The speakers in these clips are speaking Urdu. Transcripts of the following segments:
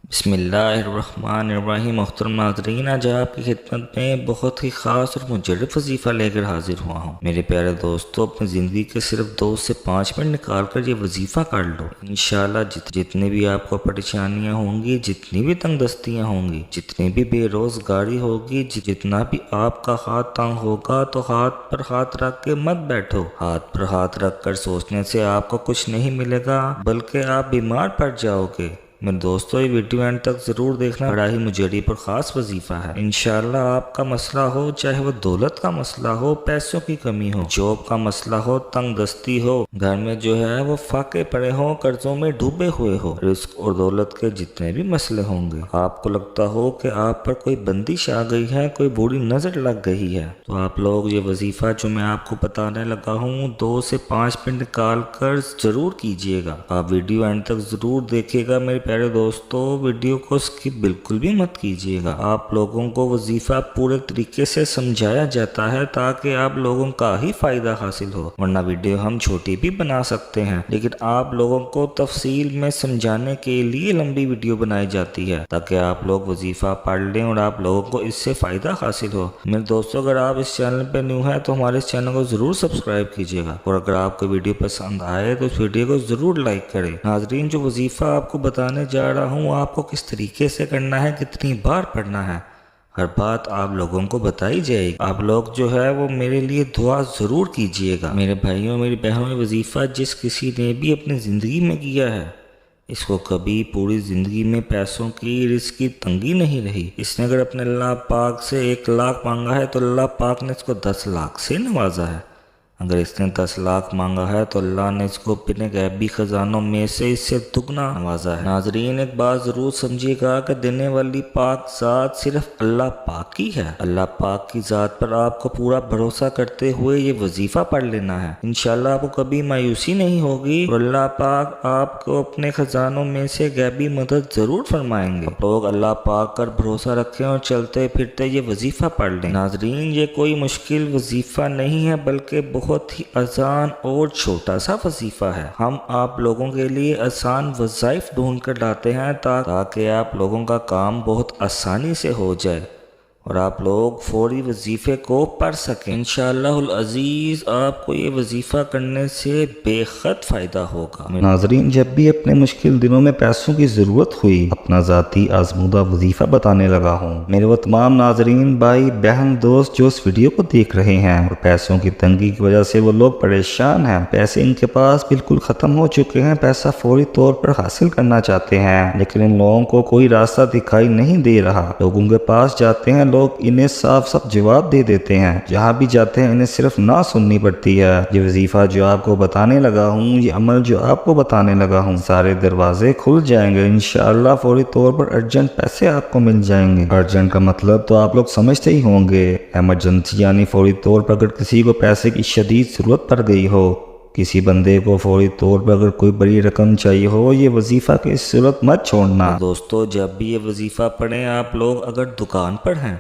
بسم اللہ الرحمن الرحیم۔ محترم ناظرین، آج آپ کی خدمت میں بہت ہی خاص اور مجرب وظیفہ لے کر حاضر ہوا ہوں۔ میرے پیارے دوستو، اپنی زندگی کے صرف 2 سے 5 منٹ نکال کر یہ وظیفہ کر لو۔ انشاءاللہ جتنی بھی آپ کو پریشانیاں ہوں گی، جتنی بھی تنگ دستیاں ہوں گی، جتنی بھی بے روزگاری ہوگی، جتنا بھی آپ کا ہاتھ تنگ ہوگا، تو ہاتھ پر ہاتھ رکھ کے مت بیٹھو۔ ہاتھ پر ہاتھ رکھ کر سوچنے سے آپ کو کچھ نہیں ملے گا، بلکہ آپ بیمار پڑ جاؤ گے۔ میرے دوستو، یہ ویڈیو اینڈ تک ضرور دیکھنا، بڑا ہی مجرب اور خاص وظیفہ ہے۔ انشاءاللہ آپ کا مسئلہ ہو، چاہے وہ دولت کا مسئلہ ہو، پیسوں کی کمی ہو، جاب کا مسئلہ ہو، تنگ دستی ہو، گھر میں جو ہے وہ فاقے پڑے ہوں، قرضوں میں ڈوبے ہوئے ہو، رزق اور دولت کے جتنے بھی مسئلے ہوں گے، آپ کو لگتا ہو کہ آپ پر کوئی بندش آ گئی ہے، کوئی بری نظر لگ گئی ہے، تو آپ لوگ یہ وظیفہ جو میں آپ کو بتانے لگا ہوں 2 سے 5 منٹ نکال کر ضرور کیجئے گا۔ آپ ویڈیو اینڈ تک ضرور دیکھیے گا میرے پیارے دوستو، ویڈیو کو اسکپ بالکل بھی مت کیجیے گا۔ آپ لوگوں کو وظیفہ پورے طریقے سے سمجھایا جاتا ہے تاکہ آپ لوگوں کا ہی فائدہ حاصل ہو، ورنہ ویڈیو ہم چھوٹی بھی بنا سکتے ہیں، لیکن آپ لوگوں کو تفصیل میں سمجھانے کے لیے لمبی ویڈیو بنائی جاتی ہے تاکہ آپ لوگ وظیفہ پڑھ لیں اور آپ لوگوں کو اس سے فائدہ حاصل ہو۔ میرے دوستو، اگر آپ اس چینل پہ نیو ہیں تو ہمارے اس چینل کو ضرور سبسکرائب کیجیے گا، اور اگر آپ کو ویڈیو پسند آئے تو اس ویڈیو کو ضرور لائک کریں۔ ناظرین، جو وظیفہ آپ کو بتانے جا رہا ہوں، آپ کو کس طریقے سے کرنا ہے، کتنی بار پڑھنا ہے، ہر بات آپ لوگوں کو بتائی جائے گی۔ آپ لوگ جو ہے وہ میرے لیے دعا ضرور کیجئے گا۔ میرے بھائیوں، میری بہنوں، وظیفہ جس کسی نے بھی اپنی زندگی میں کیا ہے، اس کو کبھی پوری زندگی میں پیسوں کی، رزق کی تنگی نہیں رہی۔ اس نے اگر اپنے اللہ پاک سے 1 لاکھ مانگا ہے تو اللہ پاک نے اس کو 10 لاکھ سے نوازا ہے۔ اگر اس نے 10 لاکھ مانگا ہے تو اللہ نے اس کو اپنے غیبی خزانوں میں سے اس سے دگنا نوازا ہے۔ ناظرین، ایک بات ضرور سمجھیے گا کہ دینے والی پاک ذات صرف اللہ پاک ہی ہے۔ اللہ پاک کی ذات پر آپ کو پورا بھروسہ کرتے ہوئے یہ وظیفہ پڑھ لینا ہے۔ انشاءاللہ آپ کو کبھی مایوسی نہیں ہوگی، اور اللہ پاک آپ کو اپنے خزانوں میں سے غیبی مدد ضرور فرمائیں گے۔ آپ لوگ اللہ پاک پر بھروسہ رکھیں اور چلتے پھرتے یہ وظیفہ پڑھ لیں۔ ناظرین، یہ کوئی مشکل وظیفہ نہیں ہے، بلکہ بہت ہی آسان اور چھوٹا سا وظیفہ ہے۔ ہم آپ لوگوں کے لیے آسان وظائف ڈھونڈ کر لاتے ہیں تاکہ آپ لوگوں کا کام بہت آسانی سے ہو جائے اور آپ لوگ فوری وظیفے کو پڑھ سکیں۔ انشاءاللہ العزیز آپ کو یہ وظیفہ کرنے سے بے حد فائدہ ہوگا۔ ناظرین، جب بھی اپنے مشکل دنوں میں پیسوں کی ضرورت ہوئی، اپنا ذاتی آزمودہ وظیفہ بتانے لگا ہوں۔ میرے وہ تمام ناظرین، بھائی بہن، دوست جو اس ویڈیو کو دیکھ رہے ہیں اور پیسوں کی تنگی کی وجہ سے وہ لوگ پریشان ہیں، پیسے ان کے پاس بالکل ختم ہو چکے ہیں، پیسہ فوری طور پر حاصل کرنا چاہتے ہیں، لیکن ان لوگوں کو کوئی راستہ دکھائی نہیں دے رہا۔ لوگوں کے پاس جاتے ہیں، لوگ انہیں صاف جواب دے دیتے ہیں، جہاں بھی جاتے ہیں انہیں صرف نہ سننی پڑتی ہے۔ یہ وظیفہ جو آپ کو بتانے لگا ہوں، یہ عمل جو آپ کو بتانے لگا ہوں، سارے دروازے کھل جائیں گے انشاءاللہ۔ فوری طور پر ارجنٹ پیسے آپ کو مل جائیں گے۔ ارجنٹ کا مطلب تو آپ لوگ سمجھتے ہی ہوں گے، ایمرجنسی، یعنی فوری طور پر اگر کسی کو پیسے کی شدید ضرورت پڑ گئی ہو، کسی بندے کو فوری طور پر اگر کوئی بڑی رقم چاہیے ہو، یہ وظیفہ کی صورت مت چھوڑنا۔ دوستو، جب بھی یہ وظیفہ پڑھیں، آپ لوگ اگر دکان پر ہیں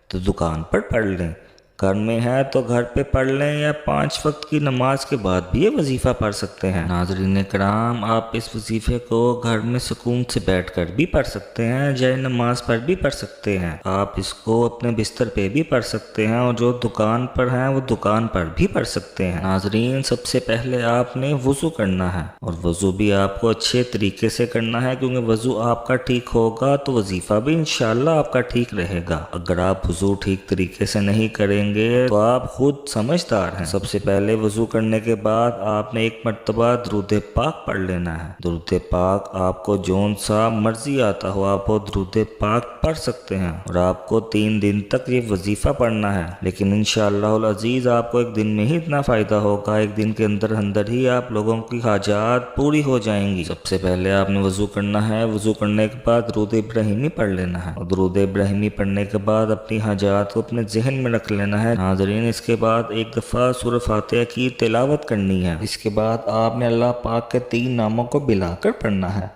تو دکان پر پڑھ لیں، گھر میں ہے تو گھر پہ پڑھ لیں، یا 5 وقت کی نماز کے بعد بھی یہ وظیفہ پڑھ سکتے ہیں۔ ناظرین کرام، آپ اس وظیفے کو گھر میں سکون سے بیٹھ کر بھی پڑھ سکتے ہیں، جائے نماز پر بھی پڑھ سکتے ہیں، آپ اس کو اپنے بستر پہ بھی پڑھ سکتے ہیں، اور جو دکان پر ہیں وہ دکان پر بھی پڑھ سکتے ہیں۔ ناظرین، سب سے پہلے آپ نے وضو کرنا ہے، اور وضو بھی آپ کو اچھے طریقے سے کرنا ہے، کیونکہ وضو آپ کا ٹھیک ہوگا تو وظیفہ بھی انشاءاللہ آپ کا ٹھیک رہے گا۔ اگر آپ وضو ٹھیک طریقے سے نہیں کریں گے تو آپ خود سمجھدار ہیں۔ سب سے پہلے وضو کرنے کے بعد آپ نے 1 مرتبہ درود پاک پڑھ لینا ہے۔ درود پاک آپ کو جون سا مرضی آتا ہو، آپ وہ درود پاک پڑھ سکتے ہیں، اور آپ کو 3 دن تک یہ وظیفہ پڑھنا ہے، لیکن انشاءاللہ العزیز آپ کو 1 دن میں ہی اتنا فائدہ ہوگا، 1 دن کے اندر ہی آپ لوگوں کی حاجات پوری ہو جائیں گی۔ سب سے پہلے آپ نے وضو کرنا ہے، وضو کرنے کے بعد درود ابراہیمی پڑھ لینا ہے، اور درود ابراہیمی پڑھنے کے بعد اپنی حاجات کو اپنے ذہن میں رکھ لینا ہے۔ ناظرین، اس کے بعد 1 دفعہ سورہ فاتحہ کی تلاوت کرنی ہے۔ اس کے بعد آپ نے اللہ پاک کے 3 ناموں کو ملا کر پڑھنا ہے،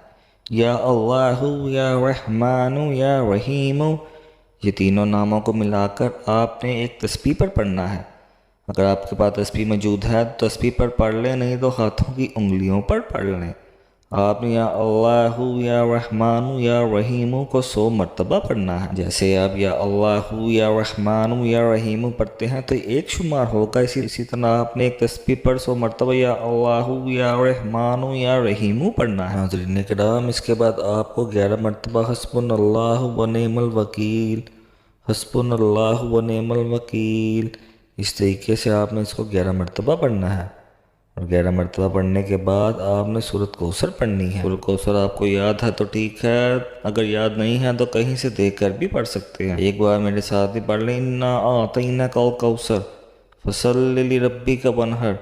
یا اللہ، یا رحمان، یا رحیم۔ یہ تینوں ناموں کو ملا کر آپ نے ایک تسبیح پر پڑھنا ہے۔ اگر آپ کے پاس تسبیح موجود ہے تو تسبیح پر پڑھ لیں، نہیں تو ہاتھوں کی انگلیوں پر پڑھ لیں۔ آپ نے یا اللہ یا رحمان یا رحیم کو 100 مرتبہ پڑھنا ہے۔ جیسے آپ یا اللہ یا رحمان یا رحیم پڑھتے ہیں تو ایک شمار ہوگا، اسی طرح آپ نے ایک تسبیح پر 100 مرتبہ یا اللہ یا رحمان یا رحیم پڑھنا ہے۔ حضرین کرام، اس کے بعد آپ کو 11 مرتبہ حسبنا اللہ و نعم الوکیل، حسبنا اللہ و نعم الوکیل، اس طریقے سے آپ نے اس کو 11 مرتبہ پڑھنا ہے۔ اور 11 مرتبہ پڑھنے کے بعد آپ نے سورۃ کوثر پڑھنی ہے۔ سورۃ کوثر آپ کو یاد ہے تو ٹھیک ہے، اگر یاد نہیں ہے تو کہیں سے دیکھ کر بھی پڑھ سکتے ہیں۔ ایک بار میرے ساتھ ہی پڑھ لیں، انا اعطیناک الکوثر فصلی لربک وانحر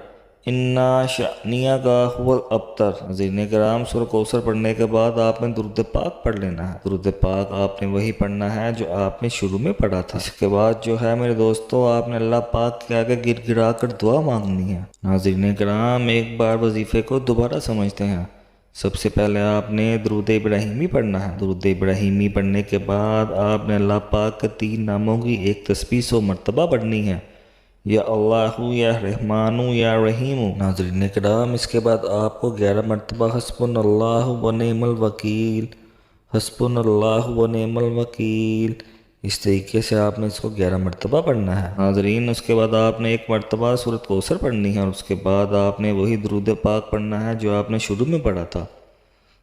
انا شانئک هو الابتر۔ حضرین کرام، سورۃ کوثر پڑھنے کے بعد آپ نے درود پاک پڑھ لینا ہے۔ درود پاک آپ نے وہی پڑھنا ہے جو آپ نے شروع میں پڑھا تھا۔ اس کے بعد جو ہے میرے دوستو، آپ نے اللہ پاک کے آگے گر گرا کر دعا مانگنی ہے۔ حضرین کرام، ایک بار وظیفے کو دوبارہ سمجھتے ہیں۔ سب سے پہلے آپ نے درود ابراہیمی پڑھنا ہے۔ درود ابراہیمی پڑھنے کے بعد آپ نے اللہ پاک کے 3 ناموں کی ایک تسبیح 100 مرتبہ پڑھنی ہے، یا اللہ یا رحمان یا رحیم۔ ناظرین کرام، اس کے بعد آپ کو 11 مرتبہ حسبنا اللہ و نعم الوکیل، حسبنا اللہ و نعم الوکیل، اس طریقے سے آپ نے اس کو 11 مرتبہ پڑھنا ہے۔ ناظرین، اس کے بعد آپ نے 1 مرتبہ سورۃ کوثر پڑھنی ہے، اور اس کے بعد آپ نے وہی درود پاک پڑھنا ہے جو آپ نے شروع میں پڑھا تھا۔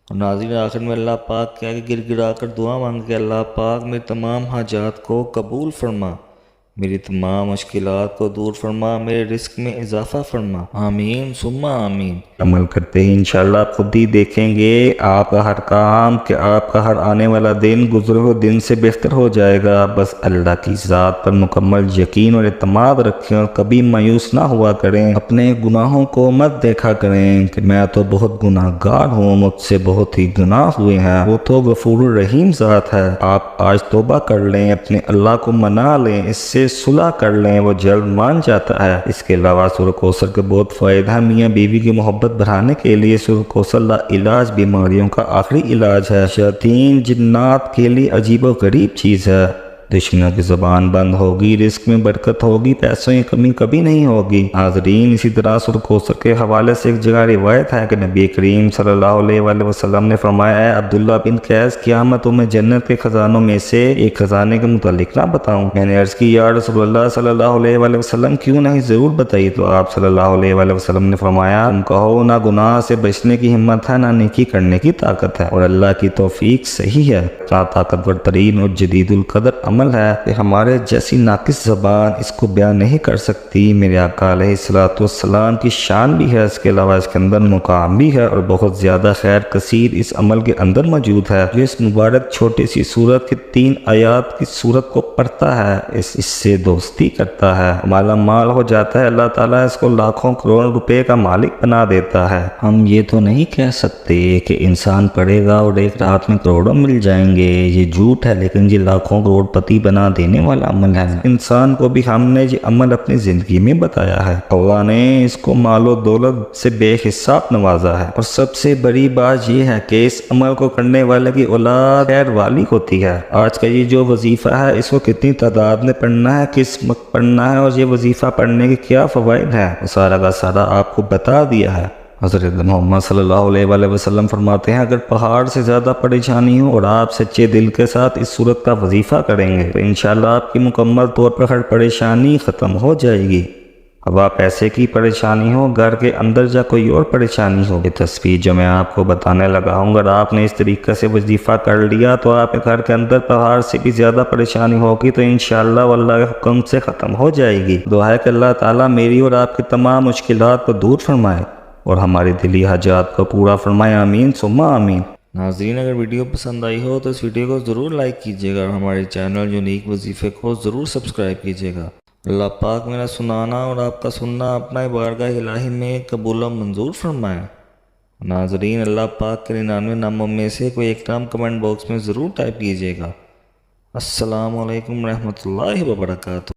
اور ناظرین، آخر میں اللہ پاک کے آگے گر گرا کر دعا مانگ کے اللہ پاک میری تمام حاجات کو قبول فرما، میری تمام مشکلات کو دور فرما، میرے رزق میں اضافہ فرما، آمین ثم آمین۔ عمل کرتے ہی انشاءاللہ آپ خود ہی دیکھیں گے آپ کا ہر کام کہ آپ کا ہر آنے والا دن گزرے ہوئے دن سے بہتر ہو جائے گا۔ بس اللہ کی ذات پر مکمل یقین اور اعتماد رکھیں اور کبھی مایوس نہ ہوا کریں۔ اپنے گناہوں کو مت دیکھا کریں کہ میں تو بہت گناہ گار ہوں، مجھ سے بہت ہی گناہ ہوئے ہیں، وہ تو غفور الرحیم ذات ہے۔ آپ آج توبہ کر لیں، اپنے اللہ کو منا لیں، اس سے صلح کر لیں، وہ جلد مان جاتا ہے۔ اس کے علاوہ سورۃ کوثر کے بہت فائدہ ہیں۔ میاں بیوی کی محبت بڑھانے کے لیے سورۃ کوثر لا علاج بیماریوں کا آخری علاج ہے۔ شیاطین جنات کے لیے عجیب و غریب چیز ہے۔ دشمنوں کی زبان بند ہوگی، رزق میں برکت ہوگی، پیسوں کی کمی کبھی نہیں ہوگی۔ حاضرین، اسی طرح سورۃ کوثر کے حوالے سے ایک جگہ روایت ہے کہ نبی کریم صلی اللہ علیہ وآلہ وسلم نے فرمایا ہے، عبداللہ بن قیس، کیا میں تمہیں جنت کے خزانوں میں سے ایک خزانے کے متعلق نہ بتاؤں؟ میں نے عرض کی، یا رسول اللہ صلی اللہ علیہ وآلہ وسلم، کیوں نہیں، ضرور بتائیے۔ تو آپ صلی اللہ علیہ وآلہ وسلم نے فرمایا، تم کہو نہ گناہ سے بچنے کی ہمت ہے، نہ نیکی کرنے کی طاقت ہے، اور اللہ کی توفیق صحیح ہے۔ اتنا طاقتور ترین اور جدید القدر عمل ہے کہ ہمارے جیسی ناقص زبان اس کو بیان نہیں کر سکتی۔ میرے آقا علیہ الصلوۃ والسلام کی شان بھی ہے، اس کے علاوہ اس کے اندر مقام بھی ہے، اور بہت زیادہ خیر کثیر اس عمل کے اندر موجود ہے۔ جو اس مبارک چھوٹی سی سورت کی 3 آیات کی سورت کو پڑھتا ہے، اس سے دوستی کرتا ہے، مالا مال ہو جاتا ہے، اللہ تعالیٰ اس کو لاکھوں کروڑ روپے کا مالک بنا دیتا ہے۔ ہم یہ تو نہیں کہہ سکتے کہ انسان پڑھے گا اور ایک رات میں کروڑوں مل جائیں گے، یہ جھوٹ ہے، لیکن یہ لاکھوں کروڑ پتی بنا دینے والا عمل ہے۔ انسان کو بھی ہم نے یہ عمل اپنی زندگی میں بتایا ہے۔ اللہ نے اس کو مال و دولت سے بے حساب نوازا ہے، اور سب سے بڑی بات یہ ہے کہ اس عمل کو کرنے والے کی اولاد خیر والی ہوتی ہے۔ آج کا یہ جو وظیفہ ہے، اس کو کتنی تعداد میں پڑھنا ہے، کس وقت پڑھنا ہے، اور یہ وظیفہ پڑھنے کے کیا فوائد ہیں، وہ سارا کا سارا آپ کو بتا دیا ہے۔ حضرت محمد صلی اللہ علیہ وآلہ وسلم فرماتے ہیں، اگر پہاڑ سے زیادہ پریشانی ہو اور آپ سچے دل کے ساتھ اس صورت کا وظیفہ کریں گے تو انشاءاللہ آپ کی مکمل طور پر ہر پریشانی ختم ہو جائے گی۔ اب آپ پیسے کی پریشانی ہو، گھر کے اندر یا کوئی اور پریشانی ہو، یہ تصویر جو میں آپ کو بتانے لگا ہوں، اگر آپ نے اس طریقے سے وظیفہ کر لیا تو آپ کے گھر کے اندر پہاڑ سے بھی زیادہ پریشانی ہوگی تو انشاءاللہ واللہ کے حکم سے ختم ہو جائے گی۔ دعا ہے کہ اللہ تعالیٰ میری اور آپ کی تمام مشکلات کو دور فرمائے اور ہماری دلی حاجات کو پورا فرمائے، آمین ثم آمین۔ ناظرین، اگر ویڈیو پسند آئی ہو تو اس ویڈیو کو ضرور لائک کیجیے گا، اور ہمارے چینل یونیک وظیفے کو ضرور سبسکرائب کیجیے گا۔ اللہ پاک میرا سنانا اور آپ کا سننا اپنا بارگاہ الہی میں قبول و منظور فرمائے۔ ناظرین، اللہ پاک کے 99 ناموں میں سے کوئی ایک نام کمنٹ باکس میں ضرور ٹائپ کیجیے گا۔ السلام علیکم ورحمۃ اللہ وبرکاتہ۔